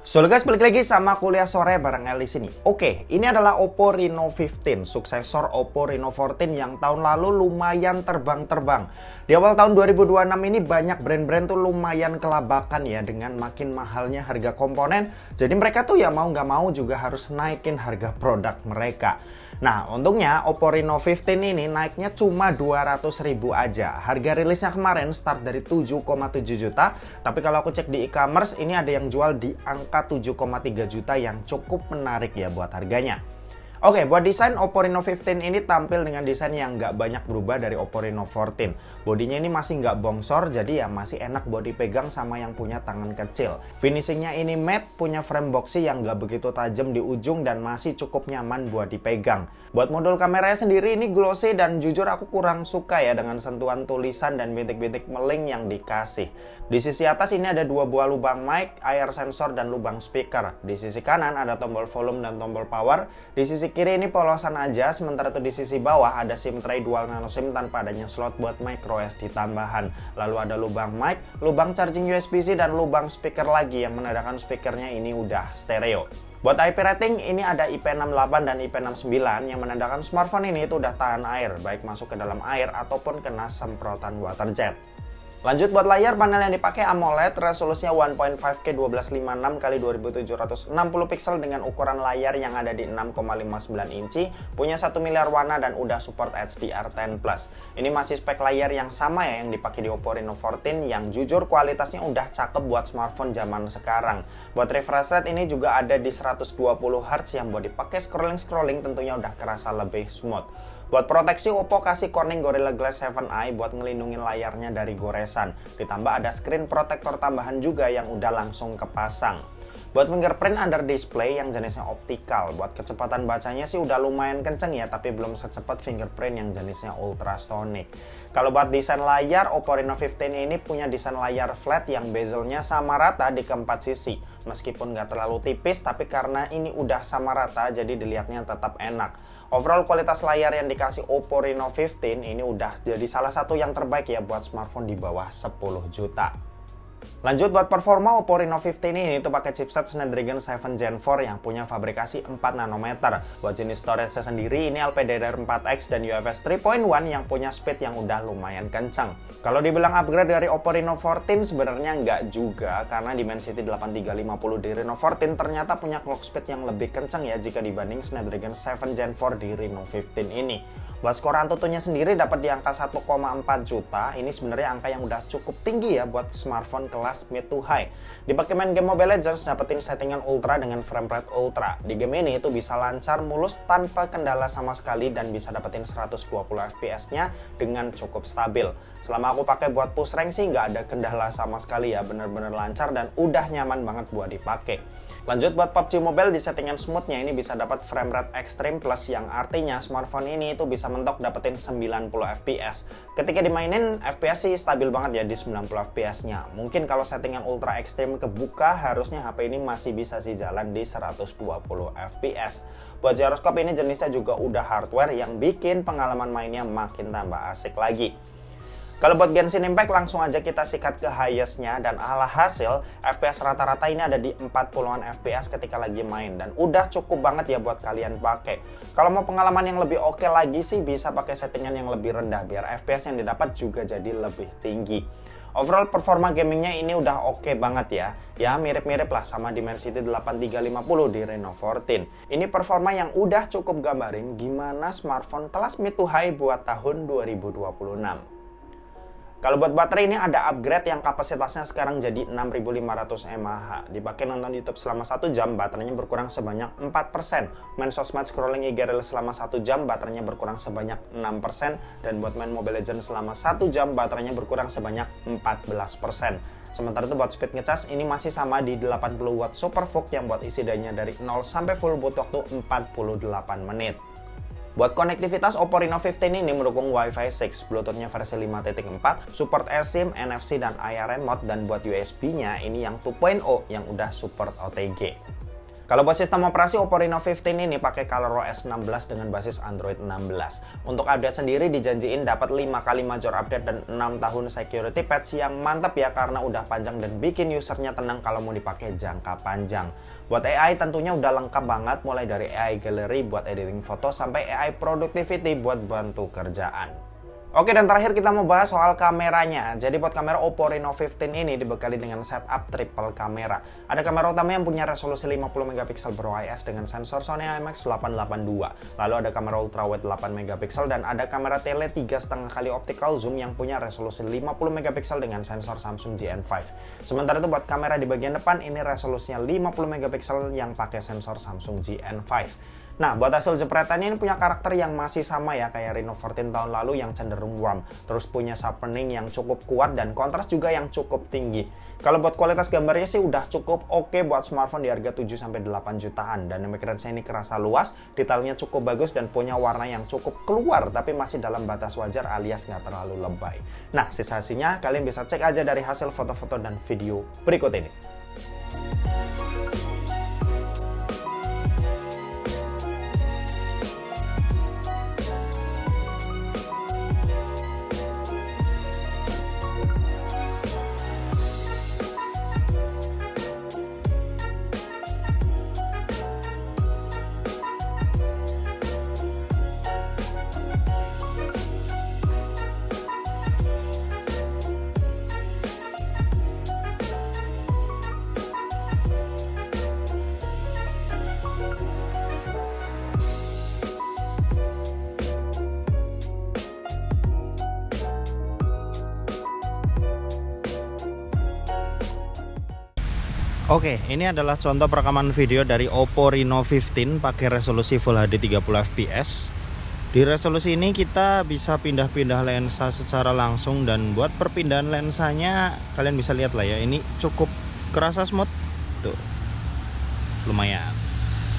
So guys, balik lagi sama kuliah sore bareng El di sini. Oke, ini adalah Oppo Reno 15, suksesor Oppo Reno 14 yang tahun lalu lumayan terbang-terbang. Di awal tahun 2026 ini banyak brand-brand tuh lumayan kelabakan ya dengan makin mahalnya harga komponen. Jadi mereka tuh ya mau nggak mau juga harus naikin harga produk mereka. Nah, untungnya Oppo Reno 15 ini naiknya cuma 200.000 aja. Harga rilisnya kemarin start dari 7,7 juta, tapi kalau aku cek di e-commerce ini ada yang jual di angka 7,3 juta yang cukup menarik ya buat harganya. Oke, buat desain Oppo Reno 15 ini tampil dengan desain yang nggak banyak berubah dari Oppo Reno 14. Bodinya ini masih nggak bongsor, jadi ya masih enak buat dipegang sama yang punya tangan kecil. Finishingnya ini matte, punya frame boxy yang nggak begitu tajam di ujung dan masih cukup nyaman buat dipegang. Buat modul kameranya sendiri ini glossy dan jujur aku kurang suka ya dengan sentuhan tulisan dan bintik-bintik meling yang dikasih. Di sisi atas ini ada dua buah lubang mic, air sensor, dan lubang speaker. Di sisi kanan ada tombol volume dan tombol power. Di sisi kiri ini polosan aja, sementara itu di sisi bawah ada SIM tray dual nano SIM tanpa adanya slot buat micro SD tambahan. Lalu ada lubang mic, lubang charging USB-C, dan lubang speaker lagi yang menandakan speakernya ini udah stereo. Buat IP rating ini ada IP68 dan IP69 yang menandakan smartphone ini itu udah tahan air, baik masuk ke dalam air ataupun kena semprotan water jet. Lanjut buat layar, panel yang dipakai AMOLED, resolusinya 1.5K 1256x2760 pixel dengan ukuran layar yang ada di 6,59 inci, punya 1 miliar warna dan udah support HDR10+. Ini masih spek layar yang sama ya yang dipakai di Oppo Reno 14 yang jujur kualitasnya udah cakep buat smartphone zaman sekarang. Buat refresh rate ini juga ada di 120Hz yang buat dipakai scrolling tentunya udah kerasa lebih smooth. Buat proteksi, Oppo kasih Corning Gorilla Glass 7i buat ngelindungin layarnya dari goresan. Ditambah ada screen protector tambahan juga yang udah langsung kepasang. Buat fingerprint under display yang jenisnya optikal. Buat kecepatan bacanya sih udah lumayan kenceng ya, tapi belum secepat fingerprint yang jenisnya ultrasonic. Kalau buat desain layar, Oppo Reno 15 ini punya desain layar flat yang bezelnya sama rata di keempat sisi. Meskipun nggak terlalu tipis, tapi karena ini udah sama rata, jadi dilihatnya tetap enak. Overall kualitas layar yang dikasih Oppo Reno 15 ini udah jadi salah satu yang terbaik ya buat smartphone di bawah 10 juta. Lanjut buat performa, Oppo Reno 15 ini tuh pakai chipset Snapdragon 7 Gen 4 yang punya fabrikasi 4 nanometer. Buat jenis storage sendiri ini LPDDR4X dan UFS 3.1 yang punya speed yang udah lumayan kencang. Kalau dibilang upgrade dari Oppo Reno 14 sebenarnya nggak juga, karena Dimensity 8350 di Reno 14 ternyata punya clock speed yang lebih kencang ya jika dibanding Snapdragon 7 Gen 4 di Reno 15 ini. Buat skor AnTuTu-nya sendiri dapat di angka 1,4 juta. Ini sebenarnya angka yang udah cukup tinggi ya buat smartphone kelas mid to high. Dipakai main game Mobile Legends, dapetin settingan ultra dengan frame rate ultra. Di game ini itu bisa lancar mulus tanpa kendala sama sekali dan bisa dapetin 120 fps-nya dengan cukup stabil. Selama aku pakai buat push rank sih nggak ada kendala sama sekali ya, bener-bener lancar dan udah nyaman banget buat dipakai. Lanjut buat PUBG Mobile, di settingan smoothnya ini bisa dapat frame rate extreme plus yang artinya smartphone ini itu bisa mentok dapetin 90 fps. Ketika dimainin FPS sih stabil banget ya di 90 fps-nya. Mungkin kalau settingan ultra extreme kebuka harusnya HP ini masih bisa sih jalan di 120 fps. Buat gyroscope ini jenisnya juga udah hardware yang bikin pengalaman mainnya makin tambah asik lagi. Kalau buat Genshin Impact langsung aja kita sikat ke highest-nya dan alhasil FPS rata-rata ini ada di 40-an FPS ketika lagi main dan udah cukup banget ya buat kalian pakai. Kalau mau pengalaman yang lebih oke lagi sih bisa pakai settingan yang lebih rendah biar FPS yang didapat juga jadi lebih tinggi. Overall performa gamingnya ini udah oke banget ya. Ya mirip-mirip lah sama Dimensity 8350 di Reno 14. Ini performa yang udah cukup gambarin gimana smartphone kelas mid to high buat tahun 2026. Kalau buat baterai ini ada upgrade yang kapasitasnya sekarang jadi 6500 mAh. Dipakai nonton YouTube selama 1 jam, baterainya berkurang sebanyak 4%. Main sosmed scrolling IG Reels selama 1 jam, baterainya berkurang sebanyak 6%. Dan buat main Mobile Legends selama 1 jam, baterainya berkurang sebanyak 14%. Sementara itu buat speed ngecas ini masih sama di 80 watt SuperVOOC yang buat isi dayanya dari 0 sampai full butuh waktu 48 menit. Buat konektivitas, Oppo Reno 15 ini mendukung Wi-Fi 6, Bluetooth-nya versi 5.4, support eSIM, NFC, dan IR remote, dan buat USB-nya ini yang 2.0 yang udah support OTG. Kalau buat sistem operasi, Oppo Reno 15 ini pakai ColorOS 16 dengan basis Android 16. Untuk update sendiri dijanjiin dapat 5 kali major update dan 6 tahun security patch yang mantap ya, karena udah panjang dan bikin usernya tenang kalau mau dipakai jangka panjang. Buat AI tentunya udah lengkap banget, mulai dari AI Gallery buat editing foto sampai AI Productivity buat bantu kerjaan. Oke, dan terakhir kita mau bahas soal kameranya. Jadi buat kamera Oppo Reno 15 ini dibekali dengan setup triple kamera. Ada kamera utama yang punya resolusi 50 megapiksel ber-OIS dengan sensor Sony IMX882. Lalu ada kamera ultrawide 8 megapiksel dan ada kamera tele 3,5 kali optical zoom yang punya resolusi 50 megapiksel dengan sensor Samsung GN5. Sementara itu buat kamera di bagian depan ini resolusinya 50 megapiksel yang pakai sensor Samsung GN5. Nah, buat hasil jepretannya ini punya karakter yang masih sama ya kayak Reno 14 tahun lalu yang cenderung warm. Terus punya sharpening yang cukup kuat dan kontras juga yang cukup tinggi. Kalau buat kualitas gambarnya sih udah cukup oke buat smartphone di harga 7-8 jutaan. Dynamic range-nya ini kerasa luas, detailnya cukup bagus dan punya warna yang cukup keluar tapi masih dalam batas wajar alias nggak terlalu lebay. Nah, sisa-sisinya kalian bisa cek aja dari hasil foto-foto dan video berikut ini. Oke, ini adalah contoh perekaman video dari Oppo Reno 15 pakai resolusi Full HD 30 fps. Di resolusi ini kita bisa pindah-pindah lensa secara langsung, dan buat perpindahan lensanya kalian bisa lihat lah ya, ini cukup kerasa smooth tuh, lumayan.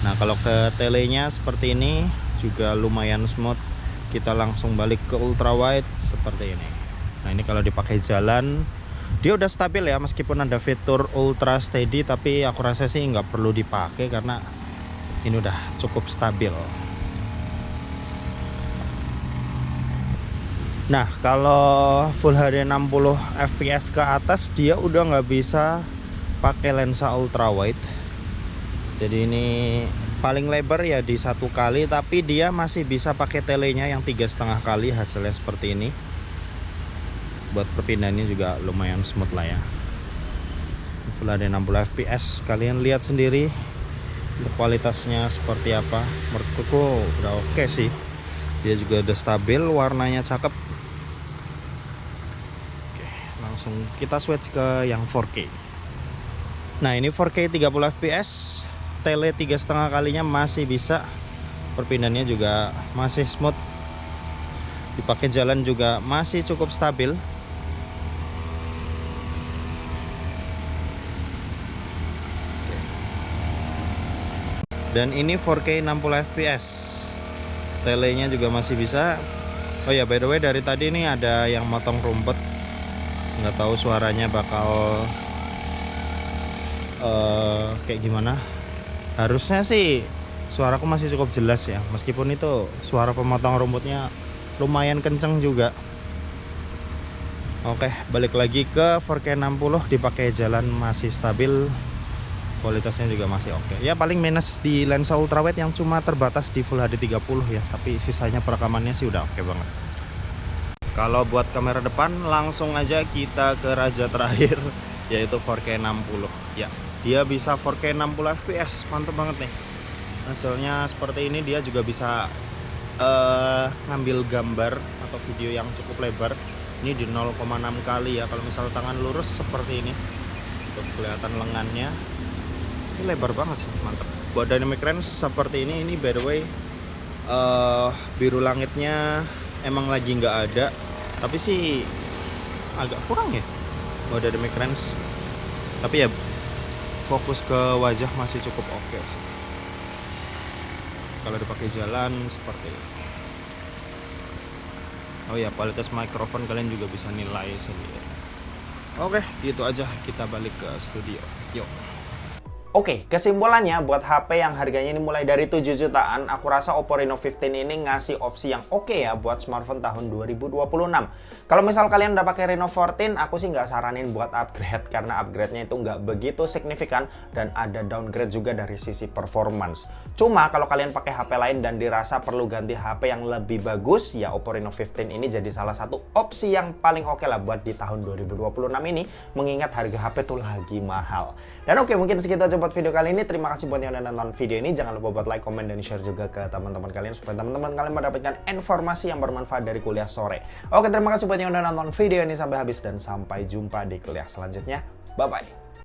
Nah, kalau ke telenya seperti ini juga lumayan smooth. Kita langsung balik ke ultra wide seperti ini. Nah, ini kalau dipakai jalan dia udah stabil ya, meskipun ada fitur ultra steady, tapi aku rasa sih nggak perlu dipakai karena ini udah cukup stabil. Nah, kalau Full HD 60 fps ke atas dia udah nggak bisa pakai lensa ultra wide. Jadi ini paling lebar ya di 1 kali, tapi dia masih bisa pakai telenya yang 3,5 kali, hasilnya seperti ini. Buat perpindahannya juga lumayan smooth lah ya. Full HD 60 fps, kalian lihat sendiri untuk kualitasnya seperti apa. Menurutku udah oke sih. Dia juga udah stabil, warnanya cakep. Oke, langsung kita switch ke yang 4K. Nah, ini 4K 30 fps, tele 3,5 kalinya masih bisa. Perpindahannya juga masih smooth. Dipakai jalan juga masih cukup stabil. Dan ini 4K 60 fps, telenya juga masih bisa. Oh ya, by the way, dari tadi nih ada yang motong rumput, nggak tahu suaranya bakal kayak gimana. Harusnya sih suaraku masih cukup jelas ya, meskipun itu suara pemotong rumputnya lumayan kenceng juga. Oke, balik lagi ke 4K 60, dipakai jalan masih stabil. Kualitasnya juga masih oke. Ya, paling minus di lensa ultrawide yang cuma terbatas di Full HD 30 ya, tapi sisanya perekamannya sih udah oke banget. Kalau buat kamera depan langsung aja kita ke raja terakhir, yaitu 4K 60. Ya, dia bisa 4K 60 fps, mantep banget nih. Hasilnya seperti ini, dia juga bisa ngambil gambar atau video yang cukup lebar. Ini di 0,6 kali ya, kalau misal tangan lurus seperti ini. Untuk kelihatan lengannya. Ini lebar banget sih, mantap. Buat dynamic range seperti ini by the way, biru langitnya emang lagi nggak ada, tapi sih agak kurang ya buat dynamic range. Tapi ya fokus ke wajah masih cukup oke sih. Kalau dipakai jalan seperti ini. Oh ya, kualitas mikrofon kalian juga bisa nilai sendiri. Oke, gitu aja, kita balik ke studio. Yuk. Oke, kesimpulannya buat HP yang harganya ini mulai dari 7 jutaan, aku rasa Oppo Reno 15 ini ngasih opsi yang oke ya buat smartphone tahun 2026. Kalau misal kalian udah pakai Reno 14, aku sih nggak saranin buat upgrade karena upgrade-nya itu nggak begitu signifikan dan ada downgrade juga dari sisi performance. Cuma kalau kalian pakai HP lain dan dirasa perlu ganti HP yang lebih bagus, ya Oppo Reno 15 ini jadi salah satu opsi yang paling oke lah buat di tahun 2026 ini, mengingat harga HP tuh lagi mahal. Dan oke, mungkin segitu aja buat video kali ini. Terima kasih buat yang udah nonton video ini. Jangan lupa buat like, komen, dan share juga ke teman-teman kalian supaya teman-teman kalian mendapatkan informasi yang bermanfaat dari kuliah sore. Oke, terima kasih buat yang udah nonton video ini sampai habis dan sampai jumpa di kuliah selanjutnya. Bye-bye.